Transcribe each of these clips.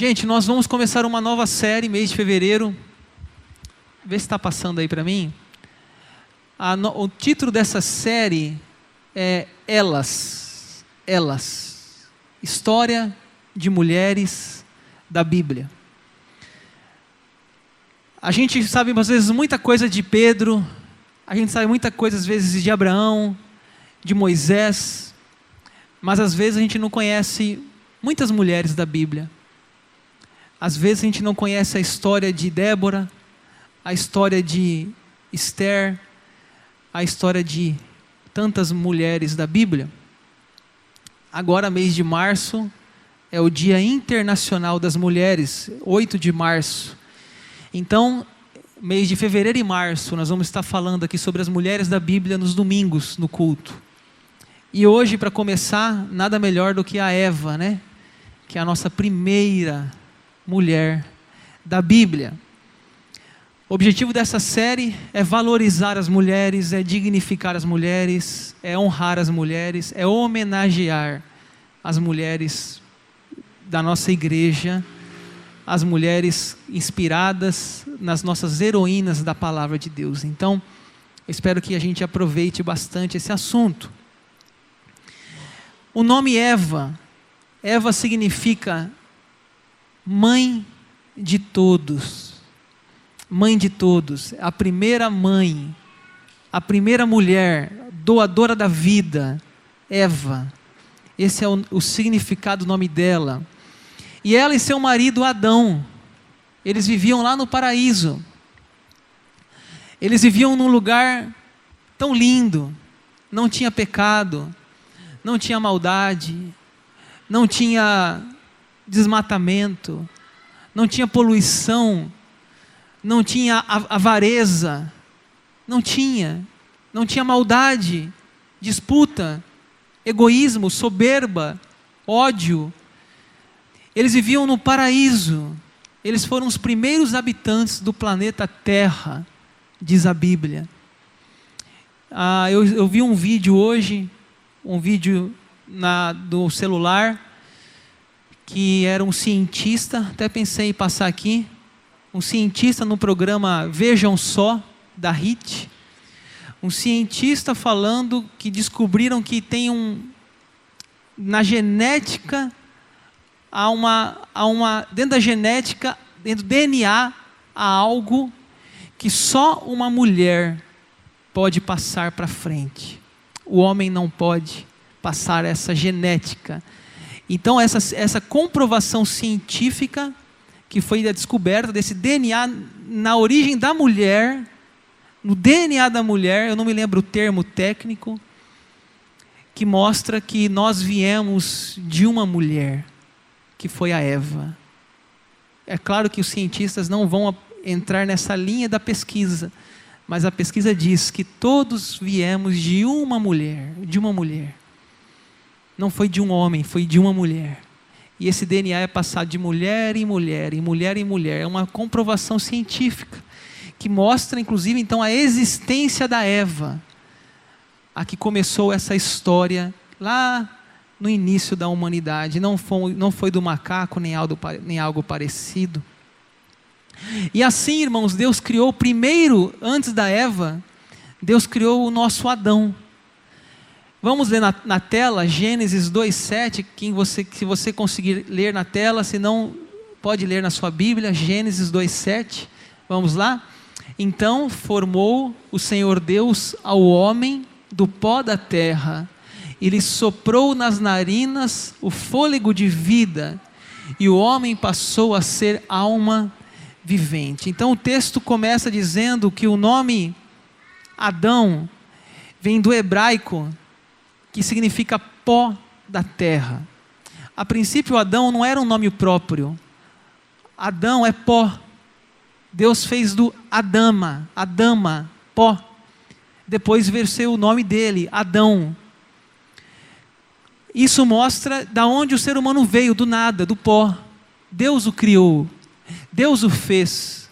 Gente, nós vamos começar uma nova série, mês de fevereiro. Vê se está passando aí para mim. O título dessa série é Elas. História de mulheres da Bíblia. A gente sabe às vezes muita coisa de Pedro, a gente sabe muita coisa às vezes de Abraão, de Moisés, mas às vezes a gente não conhece muitas mulheres da Bíblia. Às vezes a gente não conhece a história de Débora, a história de Esther, a história de tantas mulheres da Bíblia. Agora, mês de março, é o Dia Internacional das Mulheres, 8 de março. Então, mês de fevereiro e março, nós vamos estar falando aqui sobre as mulheres da Bíblia nos domingos, no culto. E hoje, para começar, nada melhor do que a Eva, né? Que é a nossa primeira mulher da Bíblia. O objetivo dessa série é valorizar as mulheres, é dignificar as mulheres, é honrar as mulheres, é homenagear as mulheres da nossa igreja, as mulheres inspiradas nas nossas heroínas da palavra de Deus. Então, eu espero que a gente aproveite bastante esse assunto. O nome Eva significa mãe de todos. Mãe de todos, a primeira mãe, a primeira mulher, doadora da vida, Eva. Esse é o significado do nome dela. E ela e seu marido Adão, eles viviam lá no paraíso. Eles viviam num lugar tão lindo, não tinha pecado, não tinha maldade, não tinha desmatamento, não tinha poluição, não tinha avareza, não tinha maldade, disputa, egoísmo, soberba, ódio. Eles viviam no paraíso, eles foram os primeiros habitantes do planeta Terra, diz a Bíblia. Eu vi um vídeo hoje, do celular, que era um cientista, até pensei em passar aqui, um cientista no programa Vejam Só, da HIT, um cientista falando que descobriram que tem na genética, dentro da genética, dentro do DNA, há algo que só uma mulher pode passar para frente. O homem não pode passar essa genética. Então essa comprovação científica, que foi a descoberta desse DNA na origem da mulher, no DNA da mulher, eu não me lembro o termo técnico, que mostra que nós viemos de uma mulher, que foi a Eva. É claro que os cientistas não vão entrar nessa linha da pesquisa, mas a pesquisa diz que todos viemos de uma mulher, Não foi de um homem, foi de uma mulher. E esse DNA é passado de mulher em mulher, em mulher em mulher. É uma comprovação científica, que mostra, inclusive, então, a existência da Eva, a que começou essa história lá no início da humanidade. Não foi do macaco, nem algo parecido. E assim, irmãos, Deus criou primeiro, antes da Eva, Deus criou o nosso Adão. Vamos ler na tela, Gênesis 2:7, se você conseguir ler na tela, se não, pode ler na sua Bíblia, Gênesis 2:7, vamos lá? Então formou o Senhor Deus ao homem do pó da terra, e lhe soprou nas narinas o fôlego de vida, e o homem passou a ser alma vivente. Então o texto começa dizendo que o nome Adão vem do hebraico, que significa pó da terra. A princípio, Adão não era um nome próprio. Adão é pó. Deus fez do Adama, pó. Depois veio o nome dele, Adão. Isso mostra da onde o ser humano veio, do nada, do pó. Deus o criou, Deus o fez.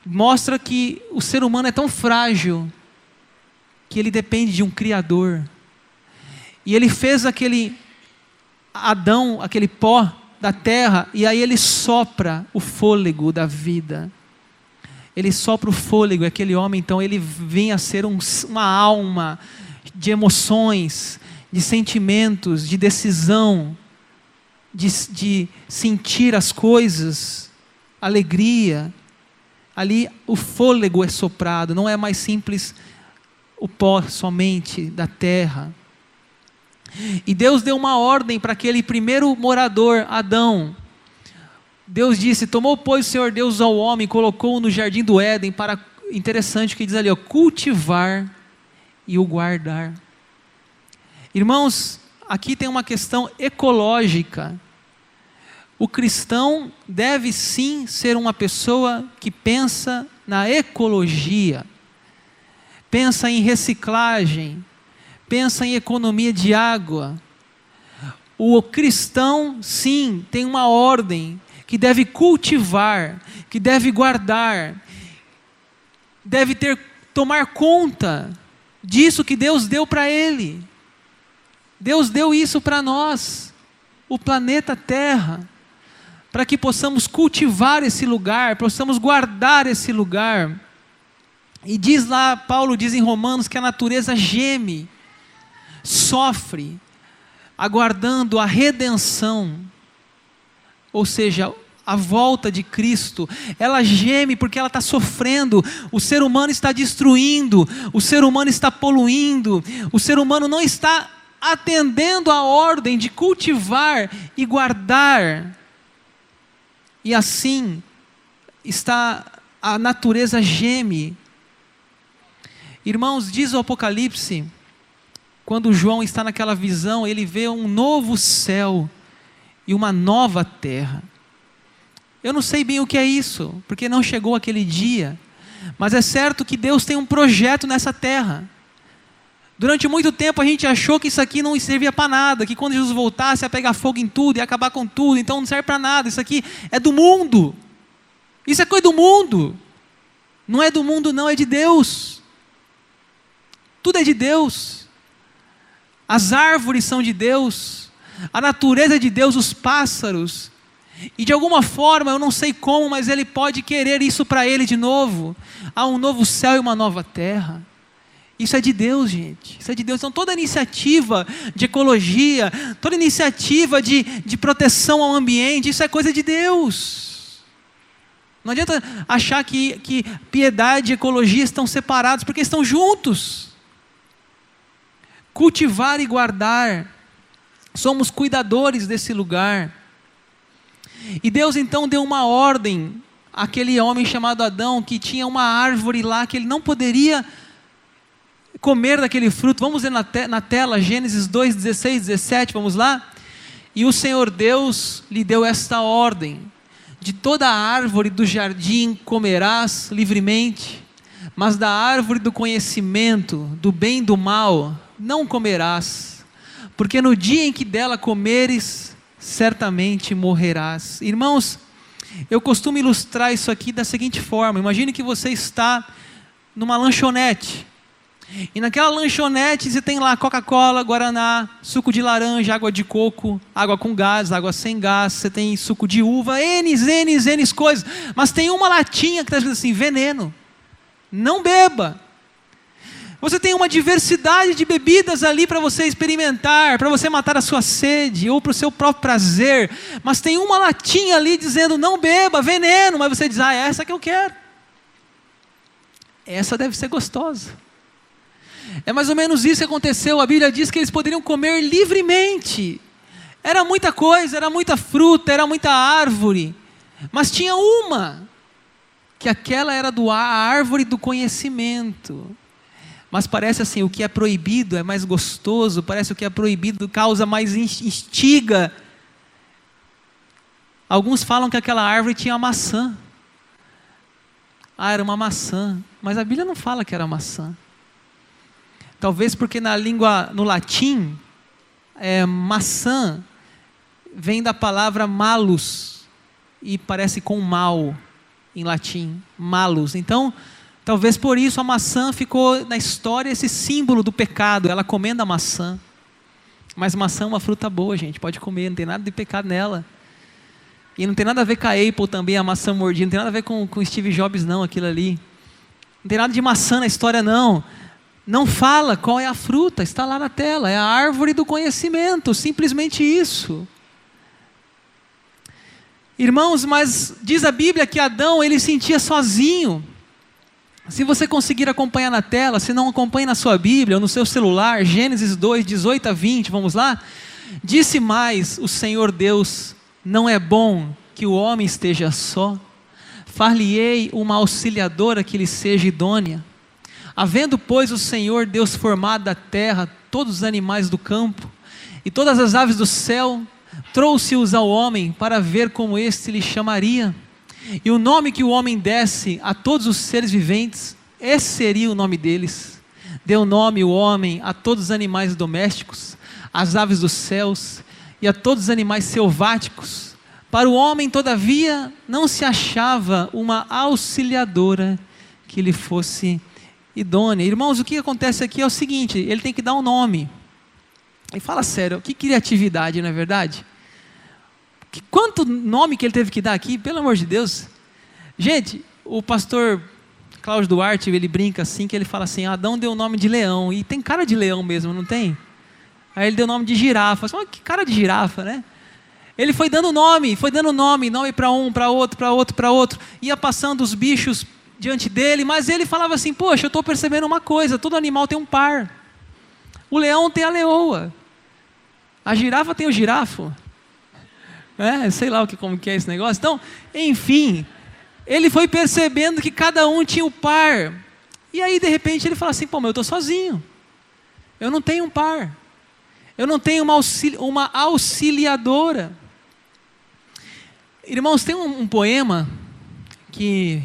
Mostra que o ser humano é tão frágil que ele depende de um Criador. E ele fez aquele Adão, aquele pó da terra, e aí ele sopra o fôlego da vida. Ele sopra o fôlego, e aquele homem, então, ele vem a ser uma alma de emoções, de sentimentos, de decisão, de sentir as coisas, alegria. Ali o fôlego é soprado, não é mais simples o pó somente da terra. E Deus deu uma ordem para aquele primeiro morador, Adão. Deus disse: tomou, pois, o Senhor Deus ao homem, colocou-o no jardim do Éden para, interessante o que diz ali, ó, cultivar e o guardar. Irmãos, aqui tem uma questão ecológica. O cristão deve sim ser uma pessoa que pensa na ecologia, pensa em reciclagem, pensa em economia de água. O cristão, sim, tem uma ordem que deve cultivar, que deve guardar, deve tomar conta disso que Deus deu para ele. Deus deu isso para nós, o planeta Terra, para que possamos cultivar esse lugar, possamos guardar esse lugar. E diz lá, Paulo diz em Romanos que a natureza geme, sofre, aguardando a redenção, ou seja, a volta de Cristo. Ela geme porque ela está sofrendo, o ser humano está destruindo, o ser humano está poluindo, o ser humano não está atendendo a ordem de cultivar e guardar, e assim a natureza geme. Irmãos, diz o Apocalipse, quando João está naquela visão, ele vê um novo céu e uma nova terra. Eu não sei bem o que é isso, porque não chegou aquele dia, mas é certo que Deus tem um projeto nessa terra. Durante muito tempo a gente achou que isso aqui não servia para nada, que quando Jesus voltasse ia pegar fogo em tudo, ia acabar com tudo, então não serve para nada, isso aqui é do mundo, isso é coisa do mundo. Não é do mundo não, é de Deus. Tudo é de Deus. As árvores são de Deus, a natureza é de Deus, os pássaros. E de alguma forma, eu não sei como, mas Ele pode querer isso para Ele de novo. Há um novo céu e uma nova terra. Isso é de Deus, gente. Isso é de Deus. Então toda iniciativa de ecologia, toda iniciativa de proteção ao ambiente, isso é coisa de Deus. Não adianta achar que piedade e ecologia estão separados, porque estão juntos. Cultivar e guardar. Somos cuidadores desse lugar. E Deus então deu uma ordem àquele homem chamado Adão, que tinha uma árvore lá que ele não poderia comer daquele fruto. Vamos ver na tela, Gênesis 2, 16, 17, vamos lá? E o Senhor Deus lhe deu esta ordem: de toda a árvore do jardim comerás livremente, mas da árvore do conhecimento, do bem e do mal, não comerás, porque no dia em que dela comeres, certamente morrerás. Irmãos, eu costumo ilustrar isso aqui da seguinte forma: imagine que você está numa lanchonete, e naquela lanchonete você tem lá Coca-Cola, Guaraná, suco de laranja, água de coco, água com gás, água sem gás, você tem suco de uva, N coisas, mas tem uma latinha que está escrito assim: veneno, não beba. Você tem uma diversidade de bebidas ali para você experimentar, para você matar a sua sede, ou para o seu próprio prazer, mas tem uma latinha ali dizendo não beba, veneno, mas você diz: ah, é essa que eu quero, essa deve ser gostosa. É mais ou menos isso que aconteceu. A Bíblia diz que eles poderiam comer livremente, era muita coisa, era muita fruta, era muita árvore, mas tinha uma, que aquela era a árvore do conhecimento. Mas parece assim, o que é proibido é mais gostoso, parece o que é proibido causa mais instiga. Alguns falam que aquela árvore tinha maçã. Ah, era uma maçã, mas a Bíblia não fala que era maçã. Talvez porque no latim, maçã vem da palavra malus, e parece com mal em latim, malus. Então, talvez por isso a maçã ficou na história esse símbolo do pecado, ela comendo a maçã. Mas maçã é uma fruta boa, gente, pode comer, não tem nada de pecado nela. E não tem nada a ver com a Apple também, a maçã mordida. Não tem nada a ver com Steve Jobs, não, aquilo ali. Não tem nada de maçã na história, não. Não fala qual é a fruta, está lá na tela. É a árvore do conhecimento, simplesmente isso. Irmãos, mas diz a Bíblia que Adão, ele sentia sozinho. Se você conseguir acompanhar na tela, se não acompanhe na sua Bíblia ou no seu celular, Gênesis 2, 18 a 20, vamos lá? Disse mais o Senhor Deus: não é bom que o homem esteja só, far-lhe-ei uma auxiliadora que lhe seja idônea. Havendo, pois, o Senhor Deus formado da terra todos os animais do campo e todas as aves do céu, trouxe-os ao homem para ver como este lhe chamaria. E o nome que o homem desse a todos os seres viventes, esse seria o nome deles. Deu nome o homem a todos os animais domésticos, às aves dos céus e a todos os animais selváticos. Para o homem, todavia, não se achava uma auxiliadora que lhe fosse idônea. Irmãos, o que acontece aqui é o seguinte: ele tem que dar um nome. E fala sério, que criatividade, não é verdade? Quanto nome que ele teve que dar aqui, pelo amor de Deus. Gente, o pastor Cláudio Duarte, ele brinca assim, que ele fala assim: Adão deu o nome de leão, e tem cara de leão mesmo, não tem? Aí ele deu o nome de girafa. Que cara de girafa, né? Ele foi dando nome para um, para outro, para outro, para outro. Ia passando os bichos diante dele, mas ele falava assim: poxa, eu estou percebendo uma coisa, todo animal tem um par. O leão tem a leoa, a girafa tem o girafo. Sei lá como que é esse negócio. Então, enfim, ele foi percebendo que cada um tinha o par. E aí, de repente, ele fala assim: pô, mas eu estou sozinho. Eu não tenho um par. Eu não tenho uma auxiliadora. Irmãos, tem um poema que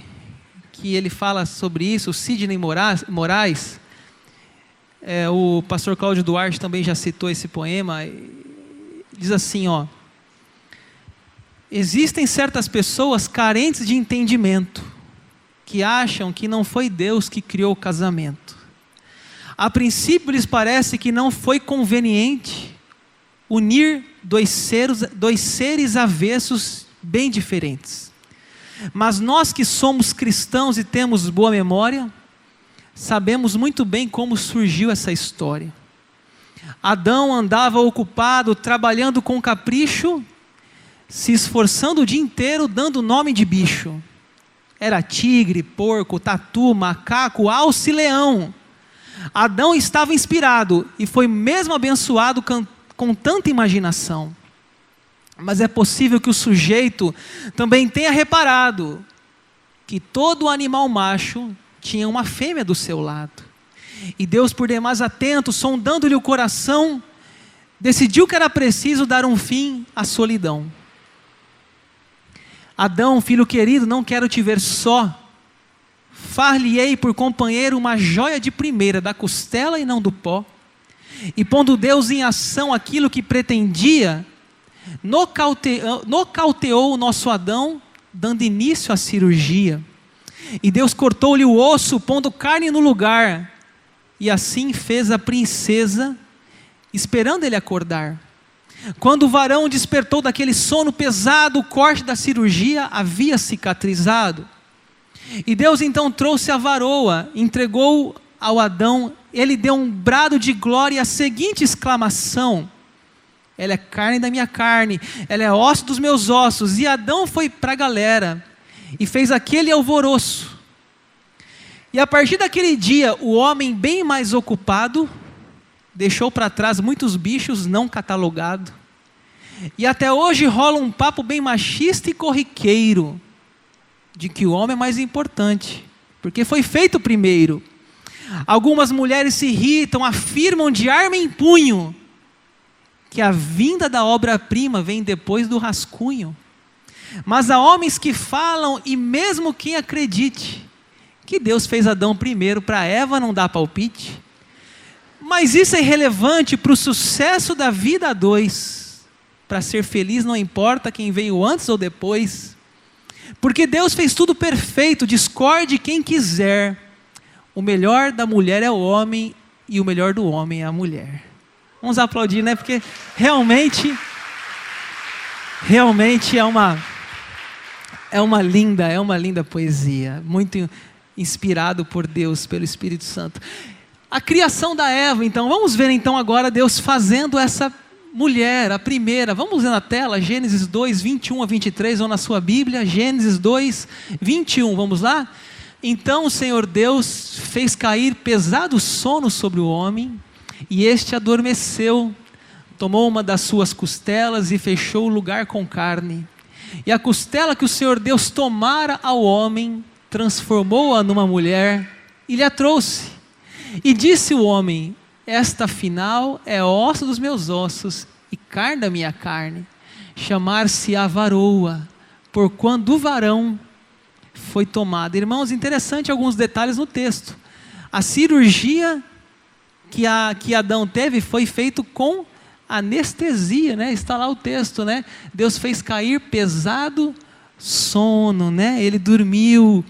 ele fala sobre isso, o Sidney Moraes. O pastor Cláudio Duarte também já citou esse poema. Diz assim, ó: existem certas pessoas carentes de entendimento, que acham que não foi Deus que criou o casamento. A princípio lhes parece que não foi conveniente unir dois seres avessos bem diferentes. Mas nós que somos cristãos e temos boa memória, sabemos muito bem como surgiu essa história. Adão andava ocupado, trabalhando com capricho, se esforçando o dia inteiro, dando nome de bicho. Era tigre, porco, tatu, macaco, alce e leão. Adão estava inspirado e foi mesmo abençoado com tanta imaginação. Mas é possível que o sujeito também tenha reparado que todo animal macho tinha uma fêmea do seu lado. E Deus, por demais atento, sondando-lhe o coração, decidiu que era preciso dar um fim à solidão. Adão, filho querido, não quero te ver só. Far-lhe-ei por companheiro uma joia de primeira, da costela e não do pó. E pondo Deus em ação aquilo que pretendia, nocauteou o nosso Adão, dando início à cirurgia. E Deus cortou-lhe o osso, pondo carne no lugar. E assim fez a princesa, esperando ele acordar. Quando o varão despertou daquele sono pesado, o corte da cirurgia havia cicatrizado. E Deus então trouxe a varoa, entregou ao Adão. Ele deu um brado de glória e a seguinte exclamação: ela é carne da minha carne, ela é osso dos meus ossos. E Adão foi para a galera e fez aquele alvoroço. E a partir daquele dia, o homem bem mais ocupado deixou para trás muitos bichos não catalogados. E até hoje rola um papo bem machista e corriqueiro, de que o homem é mais importante, porque foi feito primeiro. Algumas mulheres se irritam, afirmam de arma em punho, que a vinda da obra-prima vem depois do rascunho. Mas há homens que falam, e mesmo quem acredite, que Deus fez Adão primeiro, para Eva não dar palpite. Mas isso é irrelevante para o sucesso da vida a dois. Para ser feliz não importa quem veio antes ou depois. Porque Deus fez tudo perfeito, discorde quem quiser. O melhor da mulher é o homem e o melhor do homem é a mulher. Vamos aplaudir, né? Porque realmente é É uma linda poesia, muito inspirado por Deus, pelo Espírito Santo. A criação da Eva, então, vamos ver então agora Deus fazendo essa mulher, a primeira. Vamos ver na tela, Gênesis 2, 21 a 23, ou na sua Bíblia, Gênesis 2, 21, vamos lá? Então o Senhor Deus fez cair pesado sono sobre o homem, e este adormeceu, tomou uma das suas costelas e fechou o lugar com carne. E a costela que o Senhor Deus tomara ao homem, transformou-a numa mulher e lhe a trouxe. E disse o homem: esta afinal é osso dos meus ossos e carne da minha carne. Chamar-se-á varoa, porquanto do varão foi tomada. Irmãos, interessante alguns detalhes no texto. A cirurgia que Adão teve foi feito com anestesia, né? Está lá o texto, né? Deus fez cair pesado sono, né? Ele dormiu.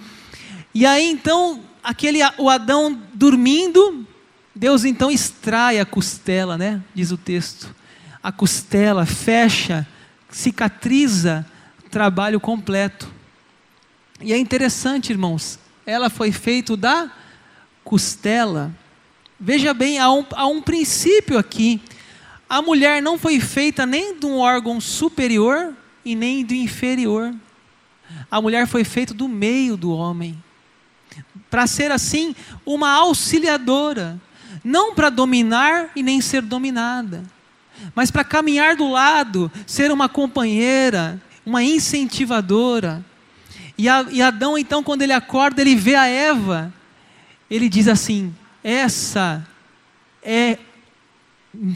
E aí então, o Adão dormindo, Deus então extrai a costela, né? Diz o texto. A costela fecha, cicatriza, trabalho completo. E é interessante, irmãos, ela foi feita da costela. Veja bem, há um princípio aqui. A mulher não foi feita nem de um órgão superior e nem do inferior. A mulher foi feita do meio do homem, para ser assim uma auxiliadora, não para dominar e nem ser dominada, mas para caminhar do lado, ser uma companheira, uma incentivadora. E Adão então, quando ele acorda, ele vê a Eva, ele diz assim: essa é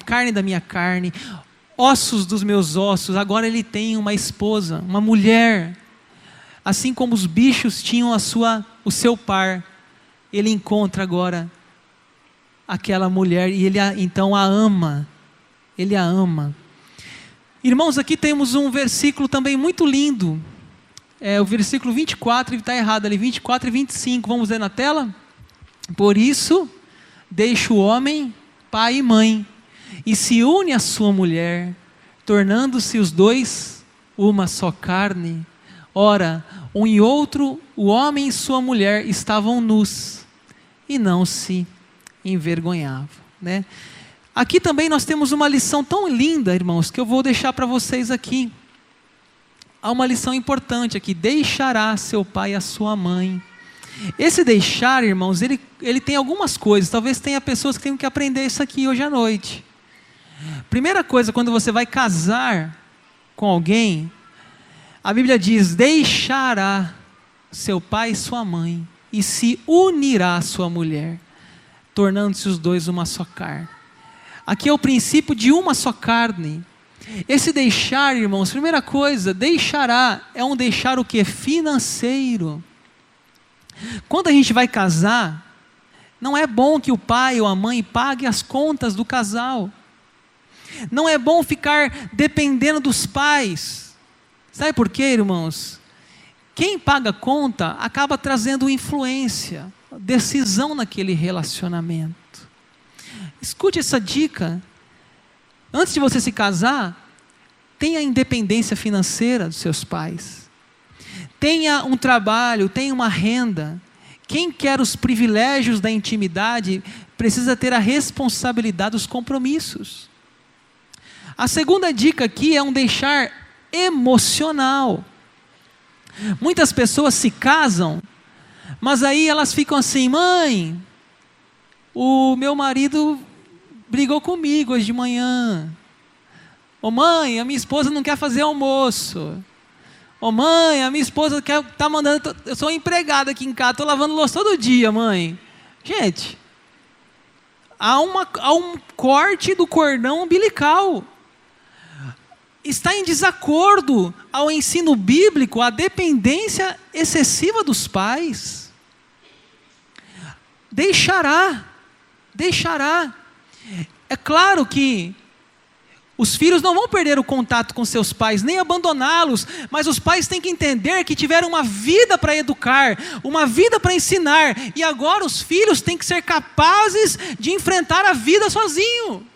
carne da minha carne, ossos dos meus ossos. Agora ele tem uma esposa, uma mulher. Assim como os bichos tinham o seu par, ele encontra agora aquela mulher e ele então a ama. Ele a ama. Irmãos, aqui temos um versículo também muito lindo. É o versículo 24, está errado ali, 24 e 25. Vamos ver na tela? Por isso, deixa o homem pai e mãe, e se une à sua mulher, tornando-se os dois uma só carne. Ora, um e outro, o homem e sua mulher, estavam nus, e não se envergonhavam, né? Aqui também nós temos uma lição tão linda, irmãos, que eu vou deixar para vocês aqui. Há uma lição importante aqui: deixará seu pai e a sua mãe. Esse deixar, irmãos, ele tem algumas coisas. Talvez tenha pessoas que tenham que aprender isso aqui hoje à noite. Primeira coisa, quando você vai casar com alguém, a Bíblia diz: deixará seu pai e sua mãe, e se unirá à sua mulher, tornando-se os dois uma só carne. Aqui é o princípio de uma só carne. Esse deixar, irmãos, primeira coisa, deixará, é um deixar o que? Financeiro. Quando a gente vai casar, não é bom que o pai ou a mãe pague as contas do casal. Não é bom ficar dependendo dos pais. Sabe por quê, irmãos? Quem paga conta acaba trazendo influência, decisão naquele relacionamento. Escute essa dica. Antes de você se casar, tenha independência financeira dos seus pais. Tenha um trabalho, tenha uma renda. Quem quer os privilégios da intimidade precisa ter a responsabilidade dos compromissos. A segunda dica aqui é um deixar emocional. Muitas pessoas se casam, mas aí elas ficam assim: mãe, o meu marido brigou comigo hoje de manhã. Ô mãe, a minha esposa não quer fazer almoço. Ô mãe, a minha esposa está mandando, eu sou empregada aqui em casa, estou lavando louça todo dia, mãe. Gente, há um corte do cordão umbilical. Está em desacordo ao ensino bíblico a dependência excessiva dos pais. Deixará. É claro que os filhos não vão perder o contato com seus pais, nem abandoná-los, mas os pais têm que entender que tiveram uma vida para educar, uma vida para ensinar, e agora os filhos têm que ser capazes de enfrentar a vida sozinho.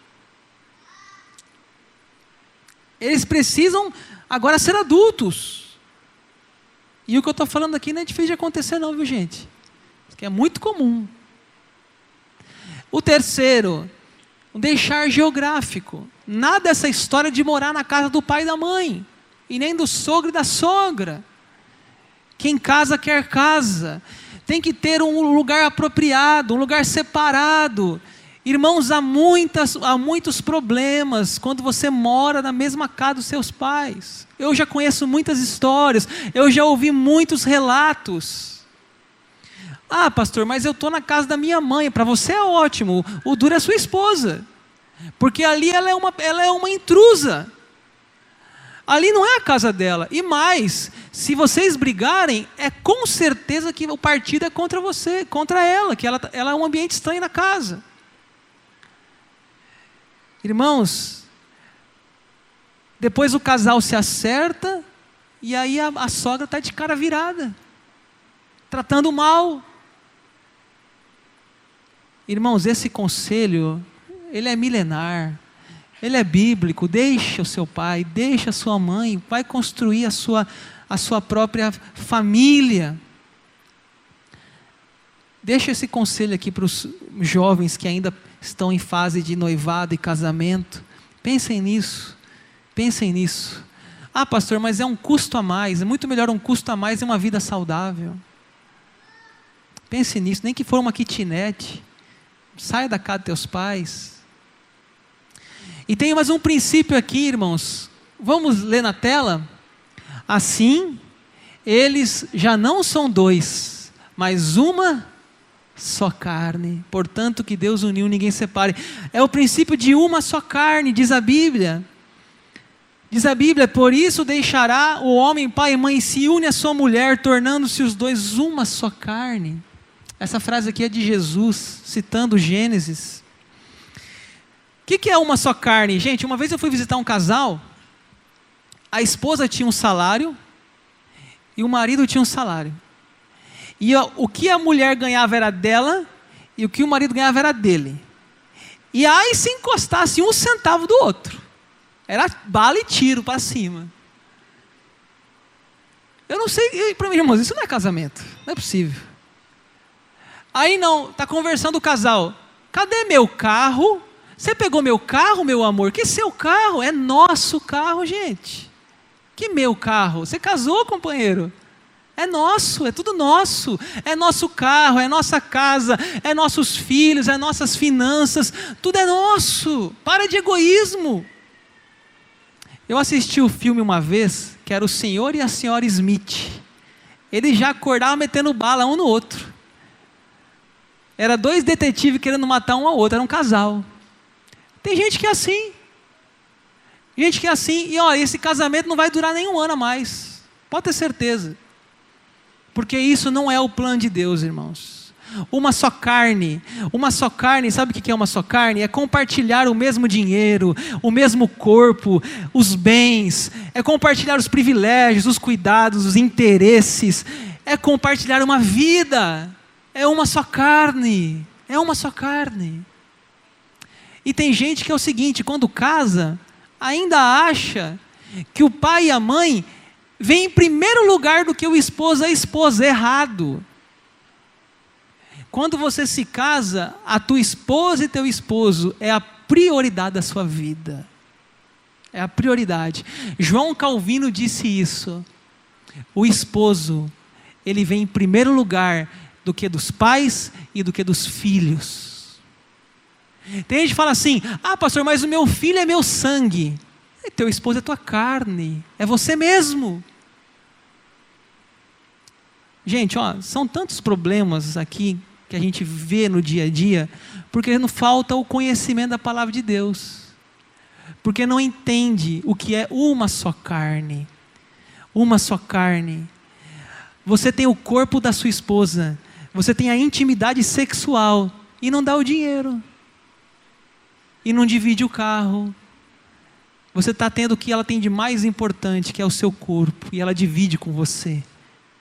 Eles precisam agora ser adultos. E o que eu estou falando aqui não é difícil de acontecer não, viu gente? Que é muito comum. O terceiro, o deixar geográfico. Nada dessa história de morar na casa do pai e da mãe, e nem do sogro e da sogra. Quem casa quer casa. Tem que ter um lugar apropriado, um lugar separado. Irmãos, há muitos problemas quando você mora na mesma casa dos seus pais. Eu já conheço muitas histórias, eu já ouvi muitos relatos. Ah, pastor, mas eu estou na casa da minha mãe. Para você é ótimo, o duro é a sua esposa, porque ali ela é uma intrusa. Ali não é a casa dela. E mais, se vocês brigarem, é com certeza que o partido é contra você, contra ela, que ela é um ambiente estranho na casa. Irmãos, depois o casal se acerta, e aí a sogra está de cara virada, tratando mal. Irmãos, esse conselho, ele é milenar, ele é bíblico. Deixa o seu pai, deixa a sua mãe, vai construir a sua própria família. Deixa esse conselho aqui para os jovens que ainda estão em fase de noivado e casamento. Pensem nisso, pensem nisso. Ah, pastor, mas é um custo a mais, é muito melhor um custo a mais e uma vida saudável. Pense nisso, nem que for uma kitnet. Saia da casa dos teus pais. E tem mais um princípio aqui, irmãos. Vamos ler na tela? Assim, eles já não são dois, mas uma só carne. Portanto, que Deus uniu, ninguém separe. É o princípio de uma só carne, diz a Bíblia. Diz a Bíblia, por isso deixará o homem pai e mãe, se une à sua mulher, tornando-se os dois uma só carne. Essa frase aqui é de Jesus, citando Gênesis. O que é uma só carne? Gente, uma vez eu fui visitar um casal, a esposa tinha um salário e o marido tinha um salário. E o que a mulher ganhava era dela e o que o marido ganhava era dele. E aí se encostasse um centavo do outro, era bala e tiro para cima. Eu não sei, para mim, irmãos, isso não é casamento, não é possível. Aí não, está conversando o casal, cadê meu carro? Você pegou meu carro, meu amor? Que seu carro? É nosso carro, gente. Que meu carro? Você casou, companheiro? É nosso, é tudo nosso. É nosso carro, é nossa casa, é nossos filhos, é nossas finanças. Tudo é nosso. Para de egoísmo. Eu assisti o filme uma vez, que era o Senhor e a Senhora Smith. Eles já acordavam metendo bala um no outro. Era dois detetives querendo matar um ao outro, era um casal. Tem gente que é assim. Gente que é assim. E olha, esse casamento não vai durar nem um ano a mais. Pode ter certeza. Porque isso não é o plano de Deus, irmãos. Uma só carne, sabe o que é uma só carne? É compartilhar o mesmo dinheiro, o mesmo corpo, os bens, é compartilhar os privilégios, os cuidados, os interesses, é compartilhar uma vida, é uma só carne, é uma só carne. E tem gente que é o seguinte, quando casa, ainda acha que o pai e a mãe vem em primeiro lugar do que o esposo e a esposa. Errado. Quando você se casa, a tua esposa e teu esposo é a prioridade da sua vida. É a prioridade. João Calvino disse isso. O esposo, ele vem em primeiro lugar do que dos pais e do que dos filhos. Tem gente que fala assim, ah pastor, mas o meu filho é meu sangue. E teu esposo é tua carne, é você mesmo. Gente, são tantos problemas aqui que a gente vê no dia a dia, porque não falta o conhecimento da palavra de Deus, porque não entende o que é uma só carne. Uma só carne. Você tem o corpo da sua esposa, você tem a intimidade sexual e não dá o dinheiro, e não divide o carro. Você está tendo o que ela tem de mais importante, que é o seu corpo, e ela divide com você.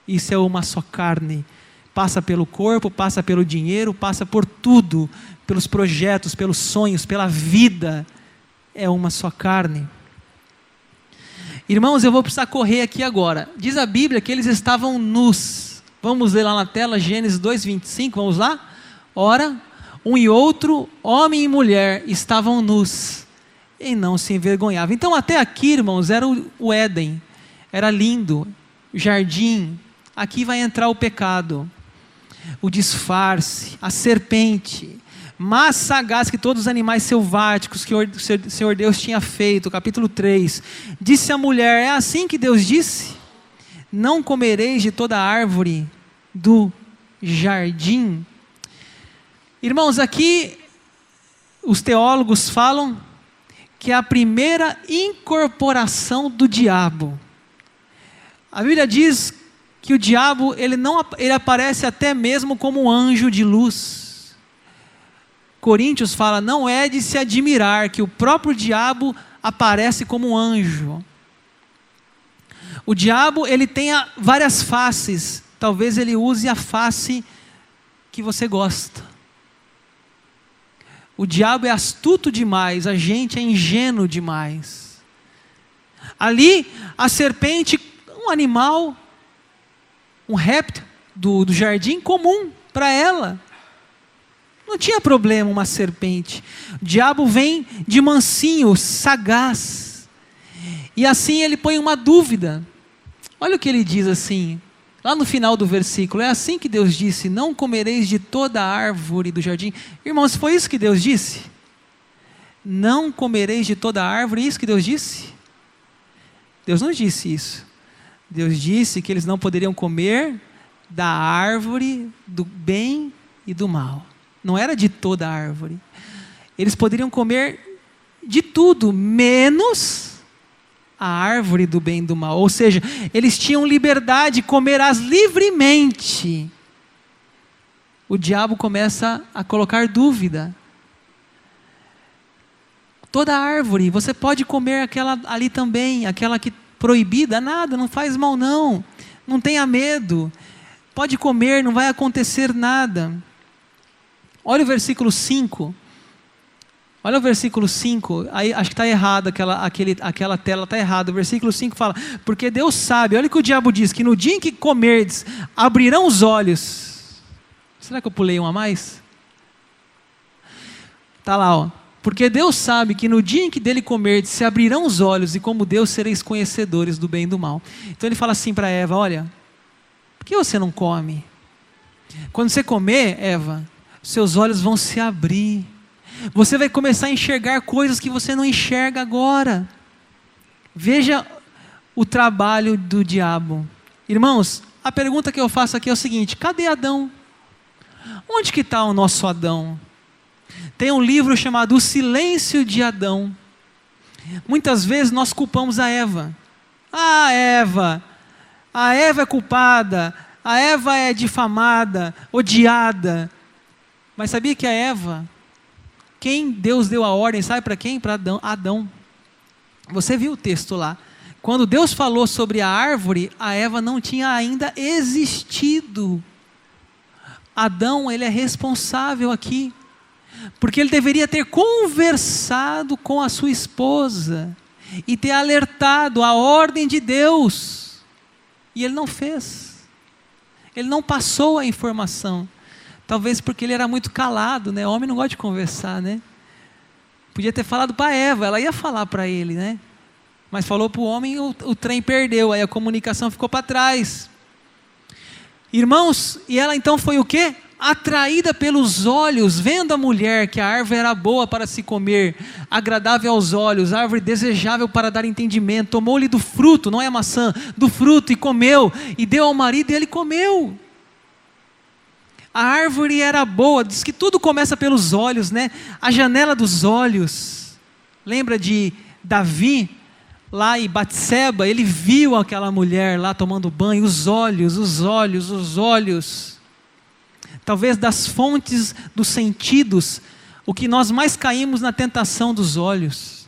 Isso é uma só carne. Passa pelo corpo, passa pelo dinheiro, passa por tudo, pelos projetos, pelos sonhos, pela vida. É uma só carne. Irmãos, eu vou precisar correr aqui agora. Diz a Bíblia que eles estavam nus. Vamos ler lá na tela, Gênesis 2:25, vamos lá? Ora, um e outro, homem e mulher, estavam nus e não se envergonhavam. Então até aqui, irmãos, era o Éden, era lindo, jardim. Aqui vai entrar o pecado, o disfarce, a serpente, mais sagaz que todos os animais selváticos que o Senhor Deus tinha feito. Capítulo 3, disse a mulher, é assim que Deus disse? Não comereis de toda árvore do jardim? Irmãos, aqui os teólogos falam que é a primeira incorporação do diabo. A Bíblia diz que o diabo ele aparece até mesmo como um anjo de luz. Coríntios fala, não é de se admirar que o próprio diabo aparece como um anjo. O diabo ele tem várias faces, talvez ele use a face que você gosta. O diabo é astuto demais, a gente é ingênuo demais. Ali, a serpente, um animal, um réptil do jardim comum para ela. Não tinha problema uma serpente. O diabo vem de mansinho, sagaz. E assim ele põe uma dúvida. Olha o que ele diz assim, lá no final do versículo, é assim que Deus disse, não comereis de toda árvore do jardim. Irmãos, foi isso que Deus disse? Não comereis de toda árvore, isso que Deus disse? Deus não disse isso. Deus disse que eles não poderiam comer da árvore do bem e do mal. Não era de toda árvore. Eles poderiam comer de tudo, menos a árvore do bem e do mal. Ou seja, eles tinham liberdade de comerás livremente. O diabo começa a colocar dúvida. Toda árvore, você pode comer aquela ali também, aquela que proibida, nada, não faz mal não. Não tenha medo. Pode comer, não vai acontecer nada. Olha o versículo 5. Olha o versículo 5, aí acho que está errado, aquela tela está errada. O versículo 5 fala, porque Deus sabe, olha o que o diabo diz, que no dia em que comerdes, abrirão os olhos. Será que eu pulei um a mais? Está lá, ó. Porque Deus sabe que no dia em que dele comerdes, se abrirão os olhos, e como Deus sereis conhecedores do bem e do mal. Então ele fala assim para Eva, olha, por que você não come? Quando você comer, Eva, seus olhos vão se abrir. Você vai começar a enxergar coisas que você não enxerga agora. Veja o trabalho do diabo. Irmãos, a pergunta que eu faço aqui é o seguinte, cadê Adão? Onde que está o nosso Adão? Tem um livro chamado O Silêncio de Adão. Muitas vezes nós culpamos a Eva. A Eva é culpada, a Eva é difamada, odiada. Mas sabia que a Eva, quem Deus deu a ordem, sabe para quem? Para Adão. Você viu o texto lá. Quando Deus falou sobre a árvore, a Eva não tinha ainda existido. Adão, ele é responsável aqui. Porque ele deveria ter conversado com a sua esposa e ter alertado a ordem de Deus. E ele não fez. Ele não passou a informação. Talvez porque ele era muito calado, né? O homem não gosta de conversar, né? Podia ter falado para Eva, ela ia falar para ele, né? Mas falou para o homem e o trem perdeu, aí a comunicação ficou para trás. Irmãos, e ela então foi o quê? Atraída pelos olhos, vendo a mulher que a árvore era boa para se comer, agradável aos olhos, árvore desejável para dar entendimento, tomou-lhe do fruto, não é maçã, do fruto e comeu, e deu ao marido e ele comeu. A árvore era boa, diz que tudo começa pelos olhos, né? A janela dos olhos. Lembra de Davi, lá em Batseba, ele viu aquela mulher lá tomando banho, os olhos. Talvez das fontes dos sentidos, o que nós mais caímos na tentação dos olhos.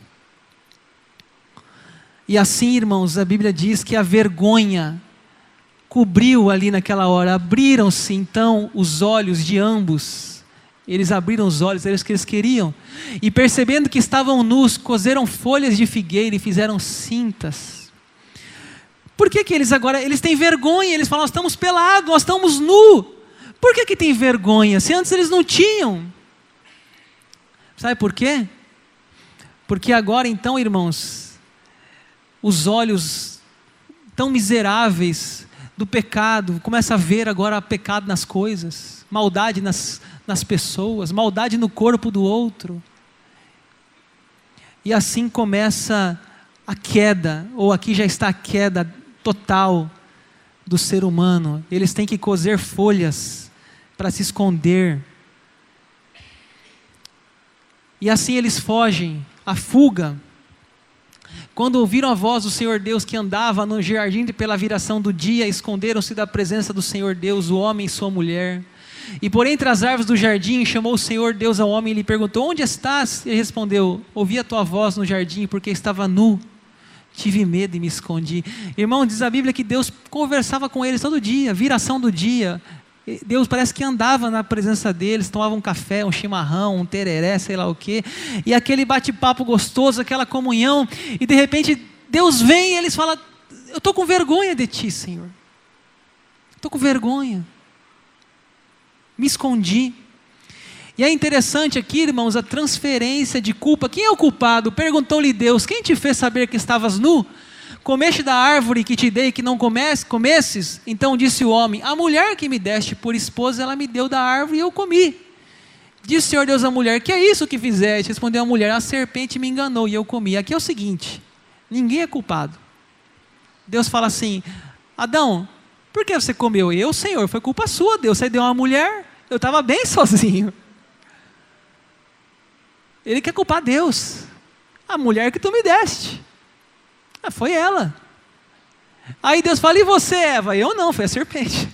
E assim, irmãos, a Bíblia diz que a vergonha cobriu ali naquela hora, abriram-se então os olhos de ambos, eles abriram os olhos, era isso que eles queriam, e percebendo que estavam nus, coseram folhas de figueira e fizeram cintas, por que eles têm vergonha? Eles falam, nós estamos pelados, nós estamos nus. Por que tem vergonha? Se antes eles não tinham. Sabe por quê? Porque agora então, irmãos, os olhos tão miseráveis do pecado, começa a ver agora pecado nas coisas, maldade nas pessoas, maldade no corpo do outro. E assim começa a queda, ou aqui já está a queda total do ser humano. Eles têm que coser folhas para se esconder. E assim eles fogem, a fuga. Quando ouviram a voz do Senhor Deus que andava no jardim pela viração do dia, esconderam-se da presença do Senhor Deus, o homem e sua mulher. E por entre as árvores do jardim, chamou o Senhor Deus ao homem e lhe perguntou, onde estás? Ele respondeu, ouvi a tua voz no jardim porque estava nu, tive medo e me escondi. Irmão, diz a Bíblia que Deus conversava com eles todo dia, viração do dia. Deus parece que andava na presença deles, tomava um café, um chimarrão, um tereré, sei lá o quê, e aquele bate-papo gostoso, aquela comunhão, e de repente Deus vem e eles falam, eu estou com vergonha de ti, Senhor, estou com vergonha, me escondi. E é interessante aqui, irmãos, a transferência de culpa. Quem é o culpado? Perguntou-lhe Deus, quem te fez saber que estavas nu? Comeste da árvore que te dei que não comesses? Então disse o homem, a mulher que me deste por esposa, ela me deu da árvore e eu comi. Disse o Senhor Deus à mulher, que é isso que fizeste? Respondeu a mulher, a serpente me enganou e eu comi. Aqui é o seguinte, ninguém é culpado. Deus fala assim, Adão, por que você comeu? Eu, Senhor, foi culpa sua, Deus, você deu uma mulher, eu estava bem sozinho. Ele quer culpar Deus, a mulher que tu me deste. Foi ela. Aí Deus fala, e você, Eva? Eu não, foi a serpente.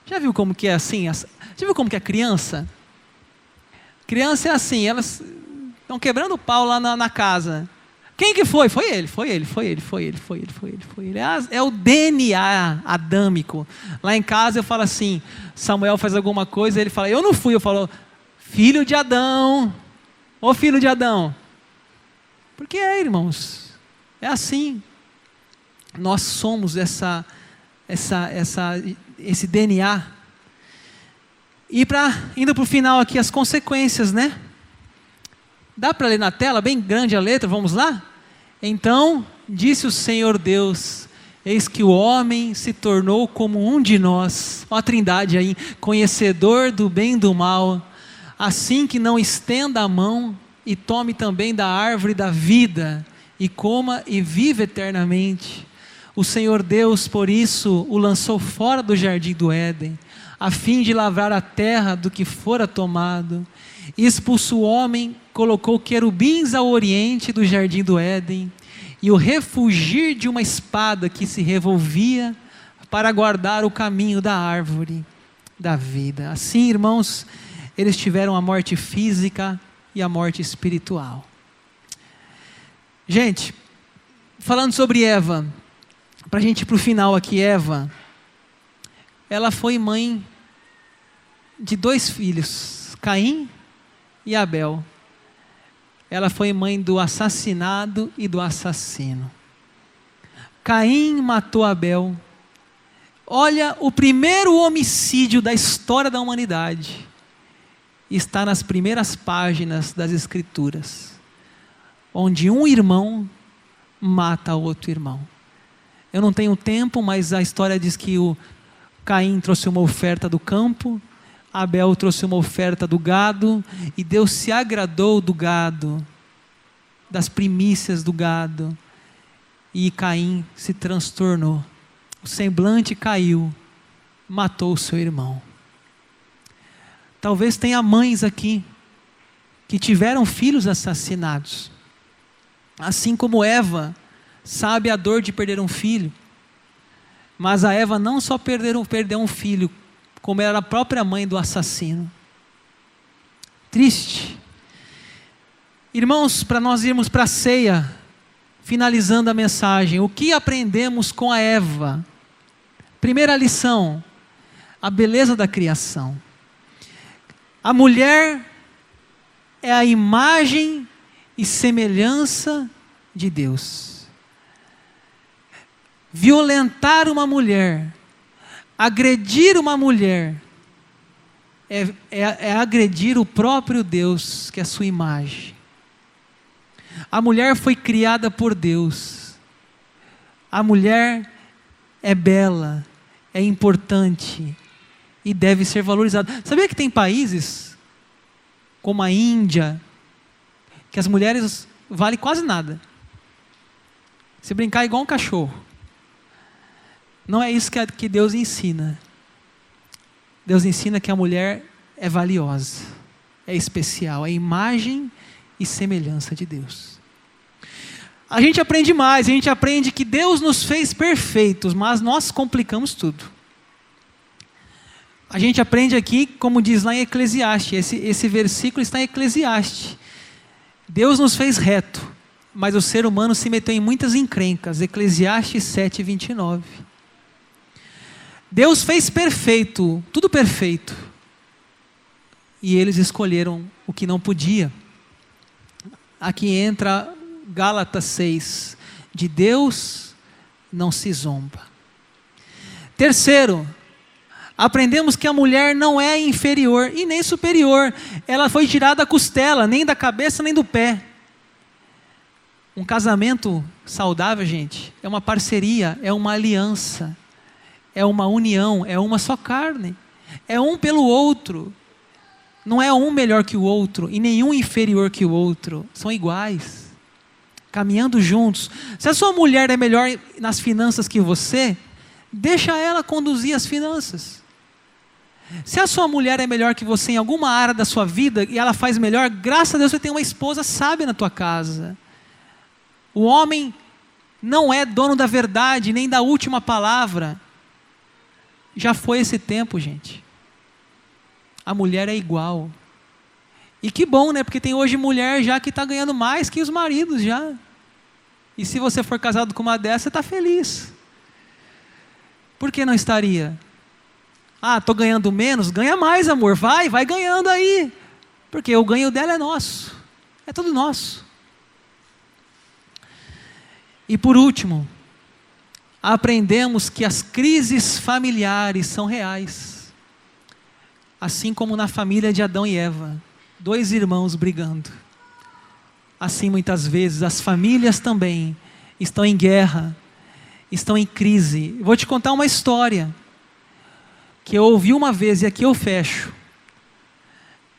Já viu como que é assim? Já viu como que é criança? Criança é assim, elas estão quebrando o pau lá na casa. Quem que foi? Foi ele. É o DNA adâmico. Lá em casa eu falo assim, Samuel faz alguma coisa, ele fala, eu não fui. Eu falo, filho de Adão. Ô filho de Adão. Porque irmãos, é assim, nós somos esse DNA. E indo para o final aqui, as consequências, né? Dá para ler na tela, bem grande a letra, vamos lá? Então, disse o Senhor Deus, eis que o homem se tornou como um de nós, ó a trindade aí, conhecedor do bem e do mal, assim que não estenda a mão e tome também da árvore da vida, e coma e vive eternamente. O Senhor Deus, por isso, o lançou fora do jardim do Éden, a fim de lavrar a terra do que fora tomado. E expulsou o homem, colocou querubins ao oriente do jardim do Éden, e o refugir de uma espada que se revolvia, para guardar o caminho da árvore da vida. Assim, irmãos, eles tiveram a morte física e a morte espiritual. Gente, falando sobre Eva, para a gente ir para o final aqui, Eva, ela foi mãe de 2 filhos, Caim e Abel. Ela foi mãe do assassinado e do assassino. Caim matou Abel. Olha, o primeiro homicídio da história da humanidade está nas primeiras páginas das Escrituras, onde um irmão mata outro irmão. Eu não tenho tempo, mas a história diz que o Caim trouxe uma oferta do campo, Abel trouxe uma oferta do gado, e Deus se agradou do gado, das primícias do gado, e Caim se transtornou. O semblante caiu, matou o seu irmão. Talvez tenha mães aqui que tiveram filhos assassinados. Assim como Eva sabe a dor de perder um filho, mas a Eva não só perdeu um filho, como era a própria mãe do assassino. Triste. Irmãos, para nós irmos para a ceia, finalizando a mensagem, o que aprendemos com a Eva? Primeira lição, a beleza da criação. A mulher é a imagem e semelhança de Deus. violentar uma mulher, agredir uma mulher, é agredir o próprio Deus, que é a sua imagem. A mulher foi criada por Deus. A mulher é bela, é importante e deve ser valorizada. Sabia que tem países, como a Índia, que as mulheres valem quase nada? Se brincar é igual um cachorro. Não é isso que Deus ensina. Deus ensina que a mulher é valiosa, é especial, é imagem e semelhança de Deus. A gente aprende mais, a gente aprende que Deus nos fez perfeitos, mas nós complicamos tudo. A gente aprende aqui, como diz lá em Eclesiastes, esse versículo está em Eclesiastes. Deus nos fez reto, mas o ser humano se meteu em muitas encrencas. Eclesiastes 7:29. Deus fez perfeito, tudo perfeito. E eles escolheram o que não podia. Aqui entra Gálatas 6. De Deus não se zomba. Terceiro, aprendemos que a mulher não é inferior e nem superior. Ela foi tirada da costela, nem da cabeça nem do pé. Um casamento saudável, gente, é uma parceria, é uma aliança, é uma união, é uma só carne. É um pelo outro. Não é um melhor que o outro e nenhum inferior que o outro. São iguais, caminhando juntos. Se a sua mulher é melhor nas finanças que você, deixa ela conduzir as finanças. Se a sua mulher é melhor que você em alguma área da sua vida e ela faz melhor, graças a Deus você tem uma esposa sábia na tua casa. O homem não é dono da verdade, nem da última palavra. Já foi esse tempo, gente. A mulher é igual. E que bom, né? Porque tem hoje mulher já que está ganhando mais que os maridos já. E se você for casado com uma dessas, você está feliz. Por que não estaria? Ah, estou ganhando menos? Ganha mais, amor. Vai ganhando aí. Porque o ganho dela é nosso. É tudo nosso. E por último, aprendemos que as crises familiares são reais. Assim como na família de Adão e Eva. 2 irmãos brigando. Assim muitas vezes as famílias também estão em guerra, estão em crise. Vou te contar uma história que eu ouvi uma vez e aqui eu fecho.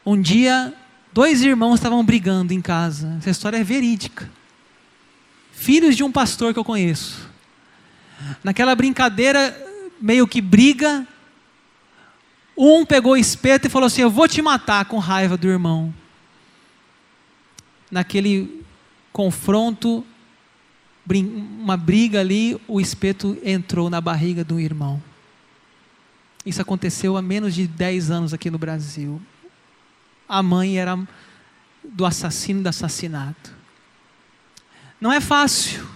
Um dia, 2 irmãos estavam brigando em casa. Essa história é verídica. Filhos de um pastor que eu conheço. Naquela brincadeira, meio que briga, um pegou o espeto e falou assim: eu vou te matar, com raiva do irmão. Naquele confronto, uma briga ali, o espeto entrou na barriga do irmão. Isso aconteceu há menos de 10 anos aqui no Brasil. A mãe era do assassino do assassinato. Não é fácil.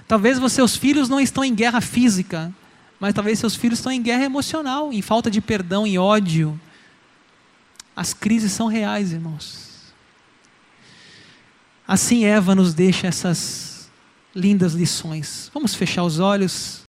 Talvez seus filhos não estão em guerra física, mas talvez seus filhos estão em guerra emocional, em falta de perdão, em ódio. As crises são reais, irmãos. Assim Eva nos deixa essas lindas lições. Vamos fechar os olhos.